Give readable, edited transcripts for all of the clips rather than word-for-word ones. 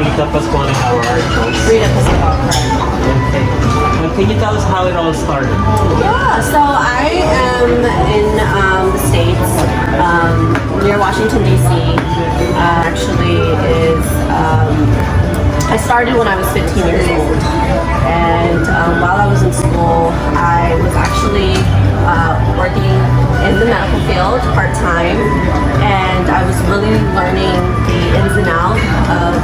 Rita Pascual in our articles. Rita Pascual, correct. Okay. Can you tell us how it all started? Yeah, so I am in the States, near Washington, D.C. Actually is, I started when I was 15 years old. And while I was in school, I was actually working in the medical field part-time. And I was really learning the ins and outs of,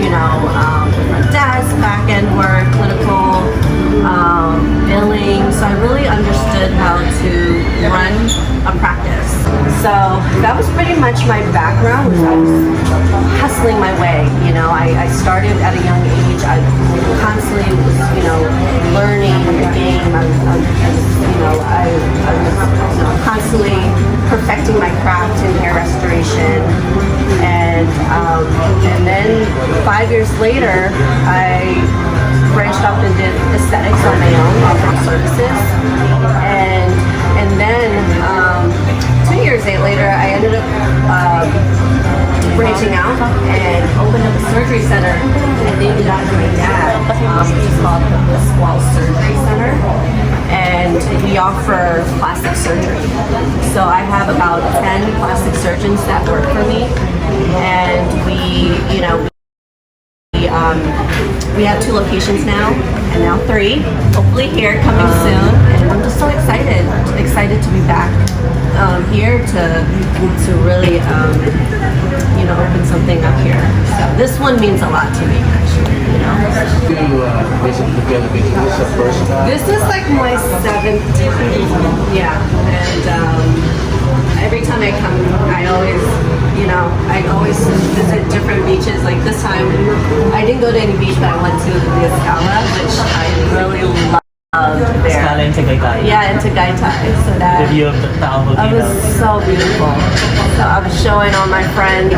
front desk, back-end work, clinical, billing. So I really understood how to run a practice. So that was pretty much my background. I was hustling my way. I started at a young age. I constantly was, learning the game. I was constantly perfecting my craft in hair restoration. And then 5 years later, I branched off and did aesthetics on my own, offering services. And then 2 years later, I ended up branching out and opened up a surgery center and named it after my dad, which is called the Pascual Surgery Center. And we offer plastic surgery. So I have about 10 plastic surgeons that work for me. And we have 2 locations now, and now 3, hopefully here, coming soon. And I'm just so excited to be back here to really, open something up here. So this one means a lot to me, actually, To visit the Philippines, this is the first time? This is like my 7th time, yeah, and every time I come, I always visit different beaches. Like this time, I didn't go to any beach, but I went to the Escala, which I really loved there. Escala in Tagaytay. Yeah, in Tagaytay. So The view of the it volcano. was so beautiful. So I was showing all my friends.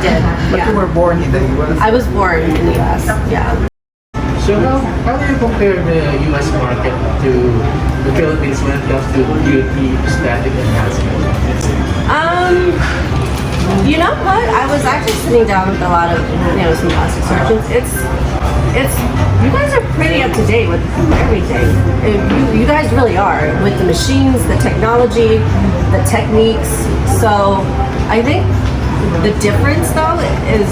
But you were born in the US. I was born in the US. Yeah. So how do you compare the US market to the Philippines when it comes to beauty, aesthetic, and enhancement? You know what? I was actually sitting down with a lot of, some plastic surgeons. It's you guys are pretty up to date with everything. You guys really are with the machines, the technology, the techniques. So I think the difference though is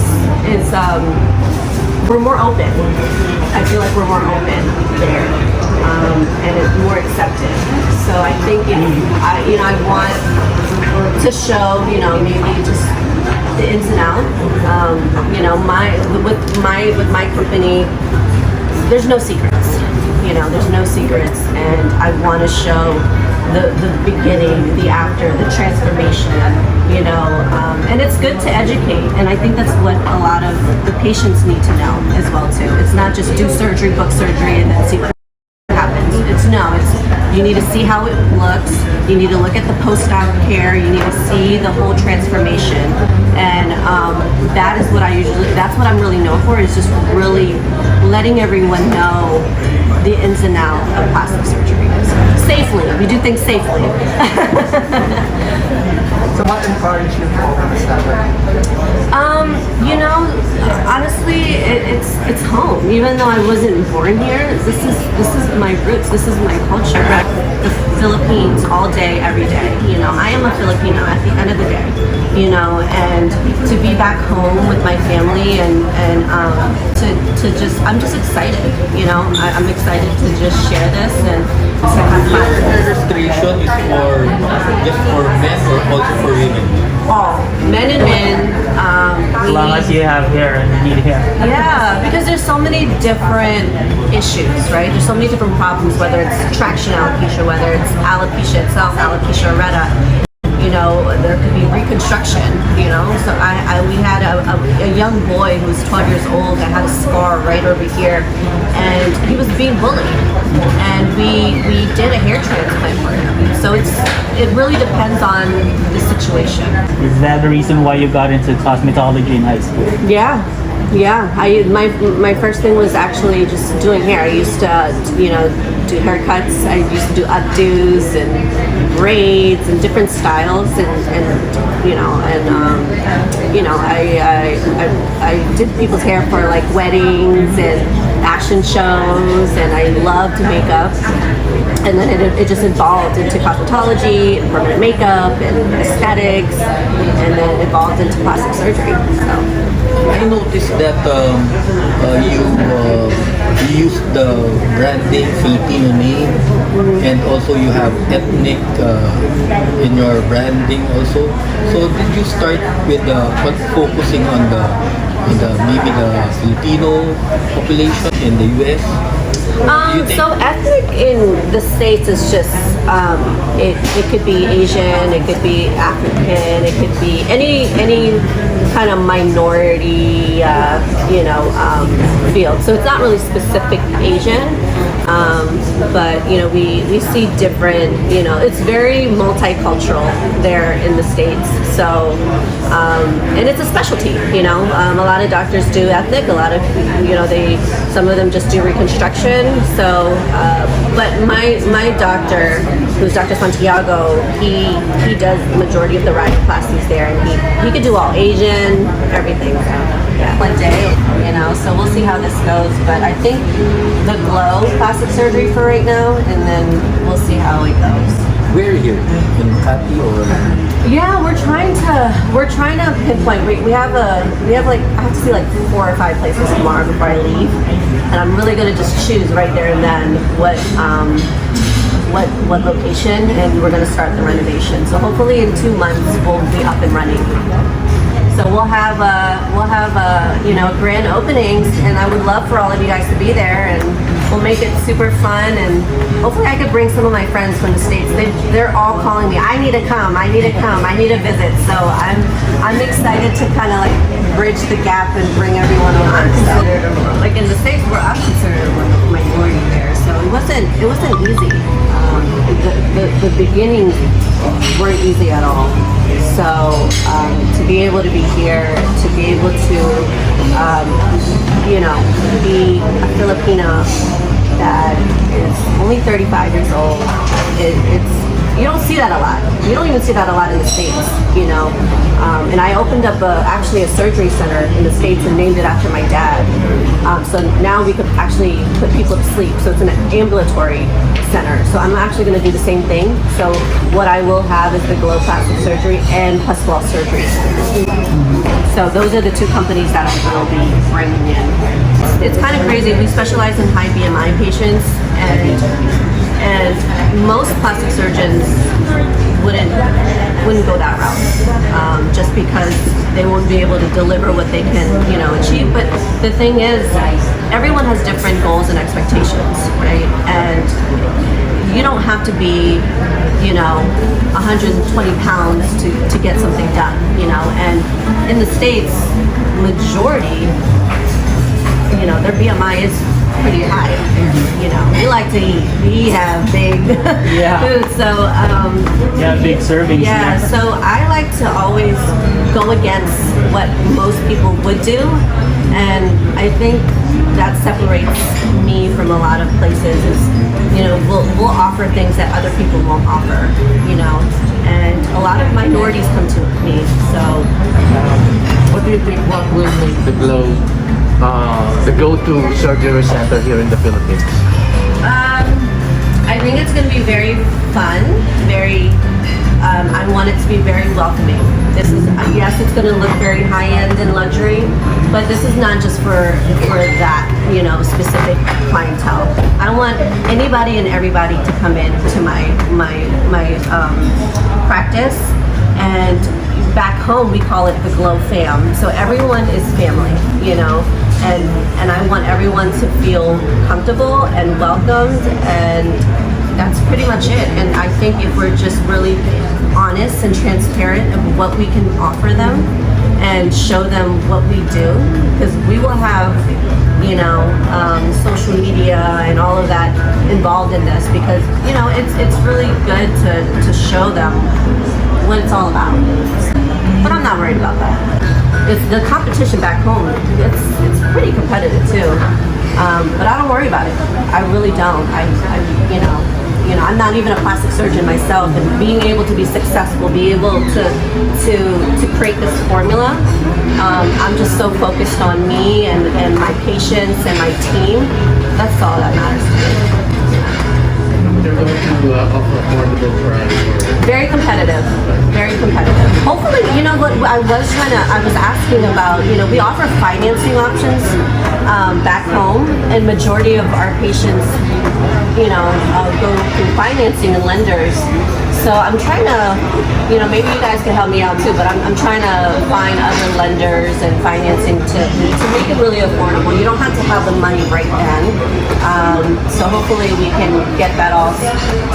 we're more open. I feel like we're more open there, and it's more accepted. So I think I want to show, maybe just the ins and outs. With my company, there's no secrets. There's no secrets, and I want to show the beginning, the after, the transformation. And it's good to educate, and I think that's what a lot of the patients need to know as well too. It's not just do surgery, book surgery, and then see what happens. It's you need to see how it looks. You need to look at the post-op care. You need to see the whole transformation, and that's what I'm really known for, is just really letting everyone know the ins and outs of plastic surgery. Safely, we do things safely. So what encouraged you to open this Honestly, it's home. Even though I wasn't born here, this is my roots. This is my culture. The Philippines, all day, every day. I am a Filipino at the end of the day. And to be back home with my family and I'm just excited. I'm excited to just share this and to have fun. Registration is just for men or also for women? All men and men. As long as you have hair and you need hair. Yeah, because there's so many different issues, right? There's so many different problems, whether it's traction alopecia, whether it's alopecia itself, alopecia areata. There could be reconstruction, So we had a young boy who was 12 years old that had a scar right over here, and he was being bullied, and we did a hair transplant for him. So it really depends on the situation. Is that the reason why you got into cosmetology in high school? Yeah. My first thing was actually just doing hair. I used to, do haircuts. I used to do updos and braids and different styles, and I did people's hair for like weddings and fashion shows, and I loved makeup. And then it just evolved into cosmetology, and permanent makeup, and aesthetics, and then evolved into plastic surgery. So. I noticed that you use the branding Filipino name, and also you have ethnic in your branding also. So did you start with focusing on maybe the Filipino population in the US? So ethnic in the States is just, it could be Asian, it could be African, it could be any kind of minority, field. So it's not really specific Asian, but we see different, it's very multicultural there in the States. So, and it's a specialty, a lot of doctors do ethnic, a lot of, some of them just do reconstruction. So, but my doctor, who's Dr. Santiago, he does the majority of the rhinoplasties there, and he could do all Asian, everything. Yeah, one day, so we'll see how this goes. But I think the glow plastic surgery for right now, and then we'll see how it goes. Where here? In Makati or? Yeah, we're trying to pinpoint. We have like, I have to see like 4 or 5 places tomorrow before I leave, and I'm really gonna just choose right there and then what location, and we're gonna start the renovation. So hopefully in 2 months we'll be up and running. So we'll have grand openings, and I would love for all of you guys to be there, and we'll make it super fun, and hopefully I could bring some of my friends from the States. They're all calling me, I need to come, I need a visit. So I'm excited to kind of like bridge the gap and bring everyone on. So, like in the States, I'm considered a minority there, so it wasn't easy. The beginnings weren't easy at all. So to be able to be here, to be able to, be a Filipina that is only 35 years old, you don't see that a lot. You don't even see that a lot in the States, And I opened up actually a surgery center in the States and named it after my dad. So now we could actually put people to sleep. So it's an ambulatory center. So I'm actually going to do the same thing. So what I will have is the glow plastic surgery and Pascual surgery. So those are the 2 companies that I will be bringing in. It's kind of crazy. We specialize in high BMI patients, and most plastic surgeons wouldn't go that route, just because they won't be able to deliver what they can, achieve. But the thing is, everyone has different goals and expectations, right? And you don't have to be, 120 pounds to get something done, And in the States, majority, their BMI is pretty high up there. We like to eat. We have big food, so big servings. yeah. there. So I like to always go against what most people would do, and I think that separates me from a lot of places. Is we'll offer things that other people won't offer. And a lot of minorities come to me. So What do you think? What will make the glow the go-to surgery center here in the Philippines? I think it's going to be very fun, I want it to be very welcoming. This is, yes, it's going to look very high-end and luxury, but this is not just for that, specific clientele. I want anybody and everybody to come in to my practice, and back home we call it the Glow Fam. So everyone is family, and I want everyone to feel comfortable and welcomed, and that's pretty much it. And I think if we're just really honest and transparent of what we can offer them and show them what we do, because we will have social media and all of that involved in this, because it's really good to show them what it's all about. But I'm not worried about that. It's the competition back home. It's pretty competitive too. But I don't worry about it. I really don't. I'm not even a plastic surgeon myself, and being able to be successful, be able to create this formula, I'm just so focused on me and my patients and my team. That's all that matters to me. They're going to offer affordable price. Very competitive. Very competitive. Hopefully, what I was asking about, we offer financing options back home, and majority of our patients, go through financing and lenders. So I'm trying to, maybe you guys can help me out too, but I'm trying to find other lenders and financing to make it really affordable. You don't have to have the money right then. So hopefully we can get that all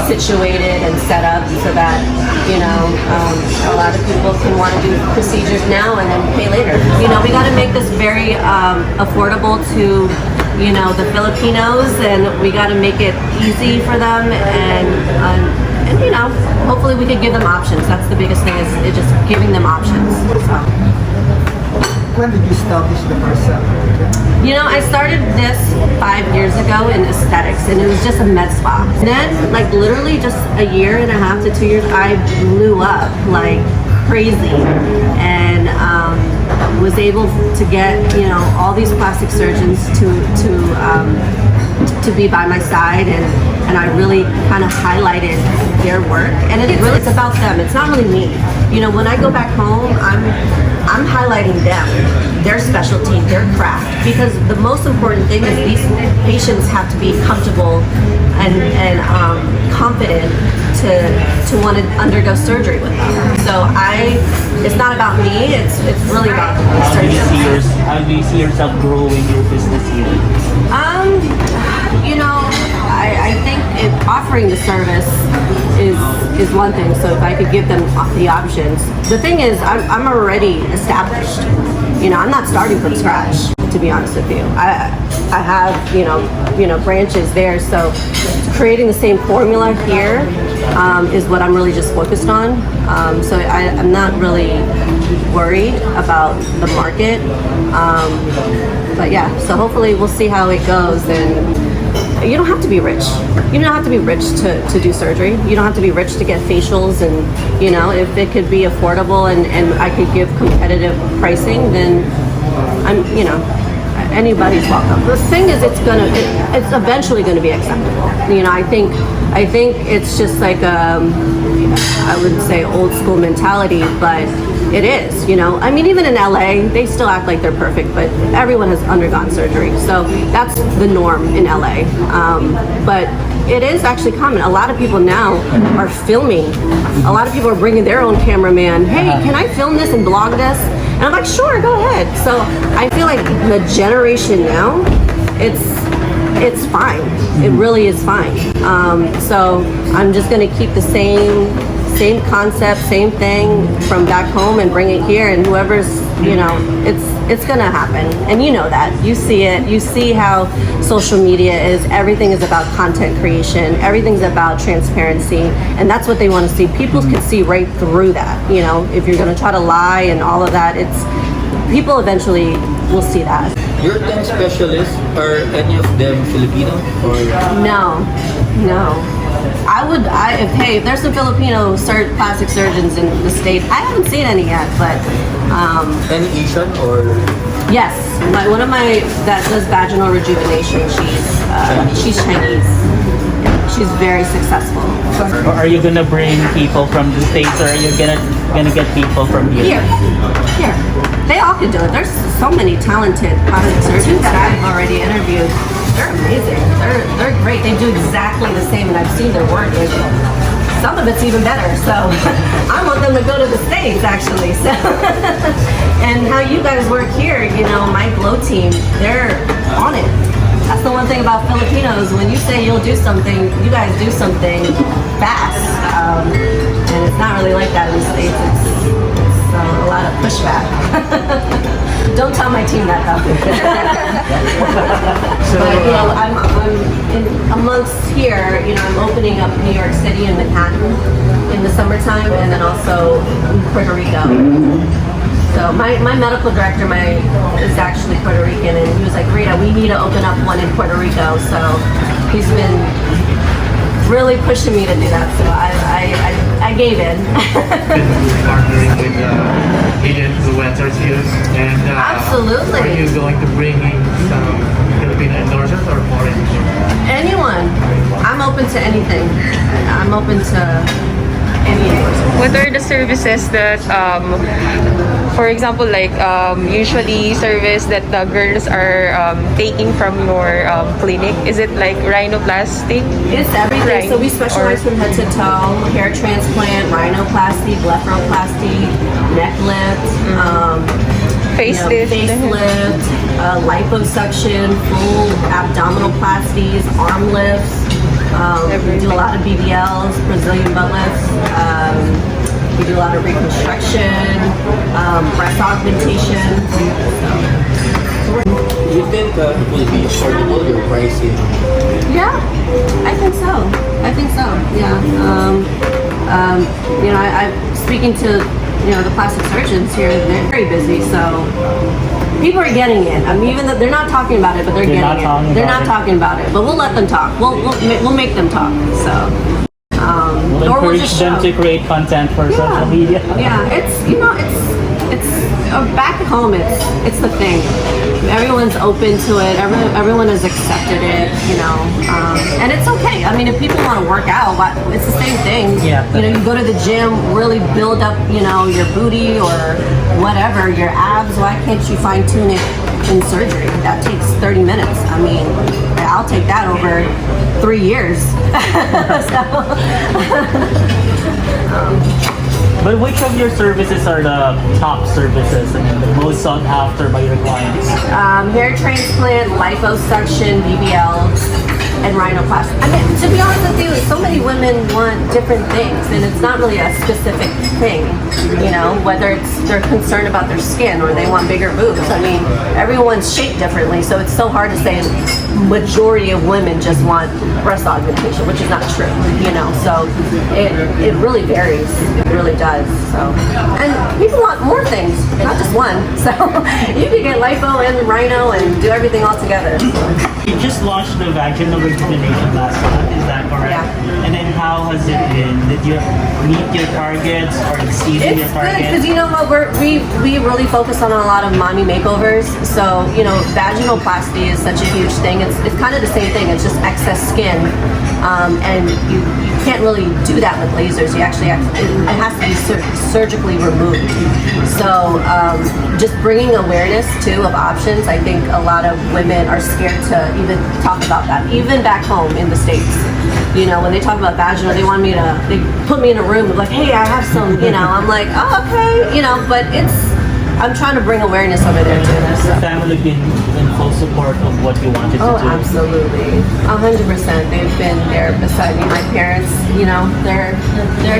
situated and set up so that, a lot of people can want to do procedures now and then pay later. We got to make this very affordable to the Filipinos, and we got to make it easy for them, and hopefully we could give them options. That's the biggest thing, is just giving them options. So. When did you establish the first center? I started this 5 years ago in aesthetics, and it was just a med spa. And then, literally just a year and a half to 2 years, I blew up like crazy, and was able to get all these plastic surgeons to be by my side, and I really kind of highlighted their work, and it's about them. It's not really me. When I go back home, I'm highlighting them, their specialty, their craft, because the most important thing is these patients have to be comfortable and confident to want to undergo surgery with them. So it's not about me, it's really about How do surgeons. you see yourself growing your business here? I think offering the service is one thing. So if I could give them the options. The thing is, I'm already established. I'm not starting from scratch, to be honest with you. I have branches there. So creating the same formula here is what I'm really just focused on. So I'm not really worried about the market. But yeah, so hopefully we'll see how it goes. And you don't have to be rich. You don't have to be rich to do surgery. You don't have to be rich to get facials, and if it could be affordable and I could give competitive pricing, then anybody's welcome. The thing is, it's eventually gonna be acceptable. I think it's just like I wouldn't say old school mentality, but it is. Even in LA, they still act like they're perfect, but everyone has undergone surgery, so that's the norm in LA. But it is actually common. A lot of people now are filming. A lot of people are bringing their own cameraman. Hey, can I film this and blog this? And I'm like, sure, go ahead. So I feel like the generation now, it's fine. It really is fine. So I'm just gonna keep the same concept, same thing from back home and bring it here, and whoever's, it's gonna happen. And that. You see it. You see how social media is. Everything is about content creation. Everything's about transparency, and that's what they want to see. People can see right through that. If you're gonna try to lie and all of that, people eventually will see that. Your 10 specialists, are any of them Filipino or? No. If there's some Filipino plastic surgeons in the States, I haven't seen any yet, but Any Asian or? yes, one of my that does vaginal rejuvenation. She's Chinese. She's very successful. Or are you gonna bring people from the States, or are you gonna get people from here? Here. They all could do it. There's so many talented plastic surgeons that I've already interviewed. They're amazing. They're great. They do exactly the same, and I've seen their work. Some of it's even better. So I want them to go to the States, actually. So and how you guys work here, my Glow team, they're on it. That's the one thing about Filipinos. When you say you'll do something, you guys do something fast. And it's not really like that in the States. It's a lot of pushback. Don't tell my team that though. But I'm amongst here. I'm opening up New York City and Manhattan in the summertime, and then also Puerto Rico. So my medical director is actually Puerto Rican, and he was like, Rita, we need to open up one in Puerto Rico. So he's been really pushing me to do that, so I gave in. Partnering with media influencers here, and Absolutely. are you going to bring in some Filipino endorsers or foreign endorsers? Anyone. I'm open to anything. I'm open to any endorsement. What are the services that, for example, like usually service that the girls are taking from your clinic? Is it like rhinoplasty? It's everything. Right. So we specialize from head to toe: hair transplant, rhinoplasty, blepharoplasty, neck lift, Facelift. facelift, liposuction, full abdominoplasties, arm lifts. We do a lot of BBLs, Brazilian butt lifts. We do a lot of reconstruction, breast augmentation. Do you think it will be affordable, your pricing? Yeah, I think so. I think so. Yeah. I'm speaking to the plastic surgeons here. They're very busy, so people are getting it. I mean, even though they're not talking about it, but they're not getting talking it. They're about not it. talking about it, but we'll let them talk. We'll make them talk. So. We'll Or we'll encourage just them show. to create content for social media. Yeah, it's back home. It's the thing. Everyone's open to it. Everyone has accepted it. And it's okay. I mean, if people want to work out, it's the same thing. Yeah. You go to the gym, really build up, your booty or whatever, your abs. Why can't you fine tune it in surgery? That takes 30 minutes. I mean, I'll take that over 3 years. But which of your services are the top services and the most sought after by your clients? Hair transplant, liposuction, BBL, and rhinoplasty. I mean, to be honest with you, so many women want different things, and it's not really a specific thing. Whether they're concerned about their skin or they want bigger boobs. I mean, everyone's shaped differently, so it's so hard to say majority of women just want breast augmentation, which is not true. So it really varies. It really does. So, and people want more things, not just one. So you can get lipo and rhino and do everything all together. You just launched the vaginal rejuvenation last month, is that correct? Yeah. And then how has it been? Did you meet your targets or exceed your It's good targets? because you know what, we really focus on a lot of mommy makeovers. So vaginoplasty is such a huge thing. It's kind of the same thing. It's just excess skin, and you can't really do that with lasers. You actually it has to be surgically removed. So just bringing awareness too of options. I think a lot of women are scared to even talk about that, even back home in the States. When they talk about vaginal, they put me in a room and like, hey, I have some, I'm like, oh, okay, but I'm trying to bring awareness over there too. Has So. the family been in full support of what you wanted to Oh, do? absolutely, 100%. They've been there beside me. My parents, they're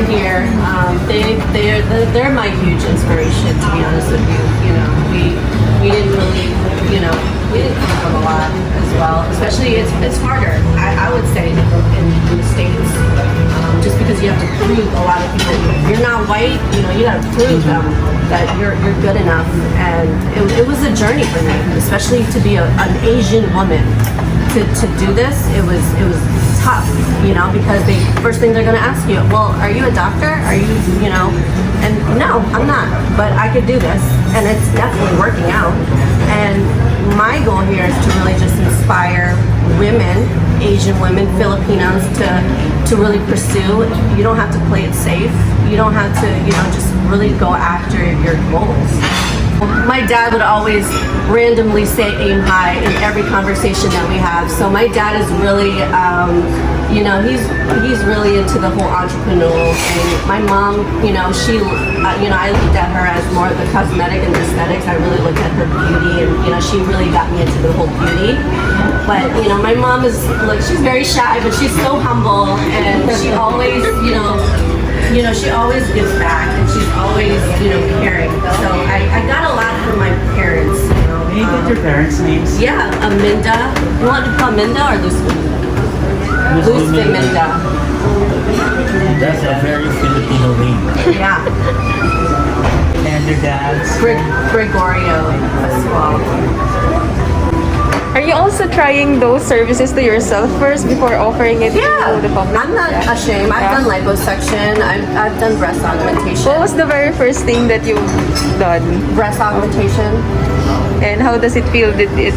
here. They're my huge inspiration. To be honest with you, we didn't really, we didn't come from a lot as well. Especially, it's harder. I would say in the States, just because you have to prove a lot of people. If you're not white, you got to prove them that you're good enough. And it was a journey for me, especially to be an Asian woman. To do this, it was tough, because first thing they're gonna ask you, well, are you a doctor? Are you, and no, I'm not, but I could do this, and it's definitely working out. And my goal here is to really just inspire women, Asian women, Filipinos to really pursue. You don't have to play it safe. You don't have to, just really go after your goals. My dad would always randomly say aim high in every conversation that we have. So my dad is really, he's really into the whole entrepreneurial thing. My mom, she, I looked at her as more of the cosmetic and aesthetics. I really looked at her beauty, and she really got me into the whole beauty. But my mom is, she's very shy, but she's so humble, and she always, she always gives back, and she's always, caring. So I got a lot from my parents. May you get your parents' names? Yeah, Aminda. You want to call Minda or Luz Minda? Luz Minda. That's a very Filipino name. Yeah. And your dads? Gregorio Pascual. Are you also trying those services to yourself first before offering it Yeah, to the public? I'm not ashamed. I've done liposuction. I've done breast augmentation. What was the very first thing that you've done? Breast augmentation. And how does it feel? Did it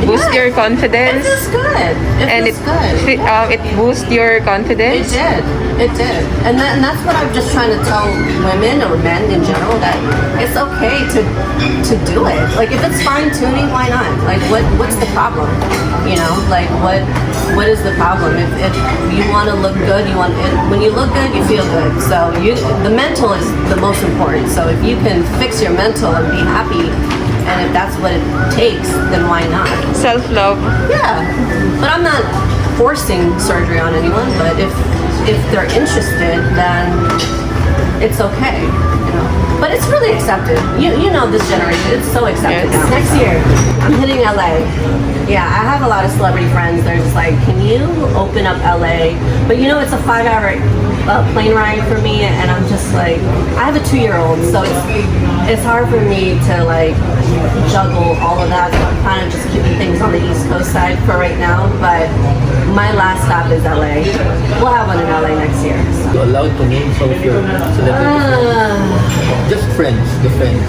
boost Yeah. your confidence? It feels good. And It feels good. it boosts your It confidence? did. It did. And that's what I'm just trying to tell women or men in general, that it's okay to do it. Like, if it's fine tuning, why not? Like, what's the problem? You know, like, what is the problem? If you want to look good, when you look good, you feel good. So the mental is the most important. So if you can fix your mental and be happy, and if that's what it takes, then why not? Self-love. Yeah, but I'm not forcing surgery on anyone. But if they're interested, then it's okay. You know, but it's really accepted. You know, this generation, it's so accepted Yes. now. Next year, I'm hitting LA. Yeah, I have a lot of celebrity friends. They're just like, can you open up LA? But you know, it's a 5-hour plane ride for me, and I'm just like, I have a 2-year-old, so it's hard for me to like juggle all of that. So I'm kind of just keeping things on the East Coast side for right now. But my last stop is LA. We'll have one in LA next year. So. You allowed to name some of your celebrities? Just friends, the friends.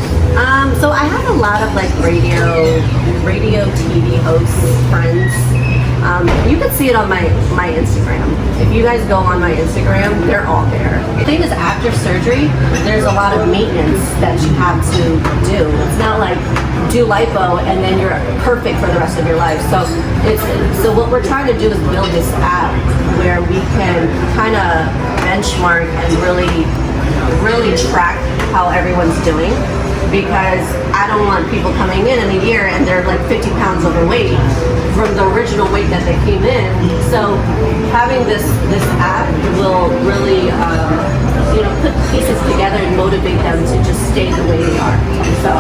So I have a lot of like radio TV hosts, friends. You can see it on my Instagram. If you guys go on my Instagram, they're all there. The thing is, after surgery, there's a lot of maintenance that you have to do. It's not like do lipo and then you're perfect for the rest of your life. So what we're trying to do is build this app where we can kind of benchmark and really track how everyone's doing, because I don't want people coming in a year and they're like 50 pounds overweight from the original weight that they came in. So having this app will really put pieces together and motivate them to just stay the way they are. So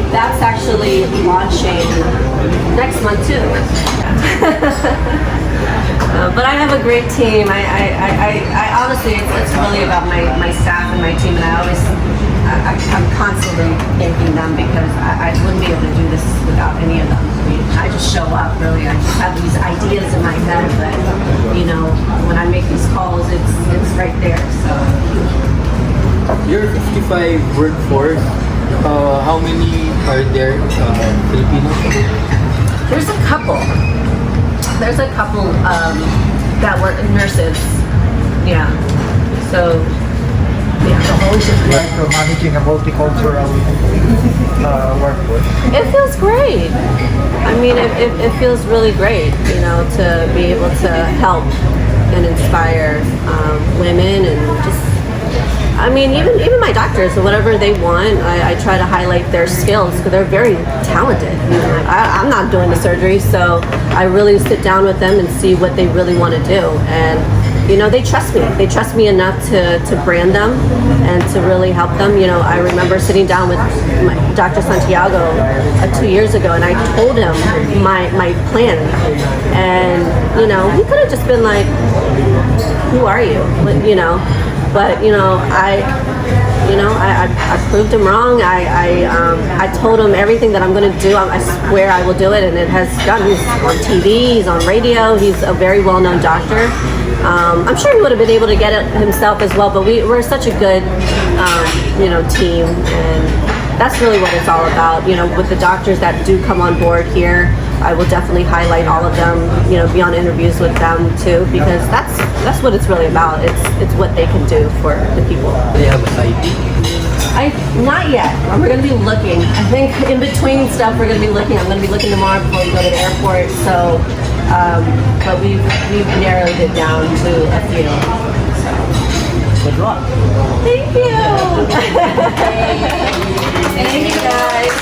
that's actually launching next month too. But I have a great team. I honestly, it's really about my staff and my team, and I'm constantly thanking them, because I wouldn't be able to do this without any of them. I mean, I just show up, really. I just have these ideas in my head, but when I make these calls, it's right there. So Your 55 workforce, how many are there Filipinos? there's a couple that were nurses. Yeah. So yeah. So how is it like managing a multicultural workforce? It feels great. I mean, it feels really great, to be able to help and inspire women, and just, I mean, even my doctors, so whatever they want, I try to highlight their skills, because they're very talented. I'm not doing the surgery, so I really sit down with them and see what they really want to do. And they trust me. They trust me enough to brand them and to really help them. I remember sitting down with Dr. Santiago 2 years ago, and I told him my plan. And, he could have just been like, who are you? But, I proved him wrong. I told him everything that I'm going to do. I swear I will do it, and it has done. He's on TV, he's on radio, he's a very well-known doctor. I'm sure he would have been able to get it himself as well, but we're such a good, team, and that's really what it's all about. With the doctors that do come on board here, I will definitely highlight all of them, be on interviews with them too, because that's what it's really about. It's what they can do for the people. They have a site. Not yet. We're going to be looking. I think in between stuff, we're going to be looking. I'm going to be looking tomorrow before we go to the airport. So, but we've narrowed it down to a few. So. Good luck. Thank you. Thank you guys.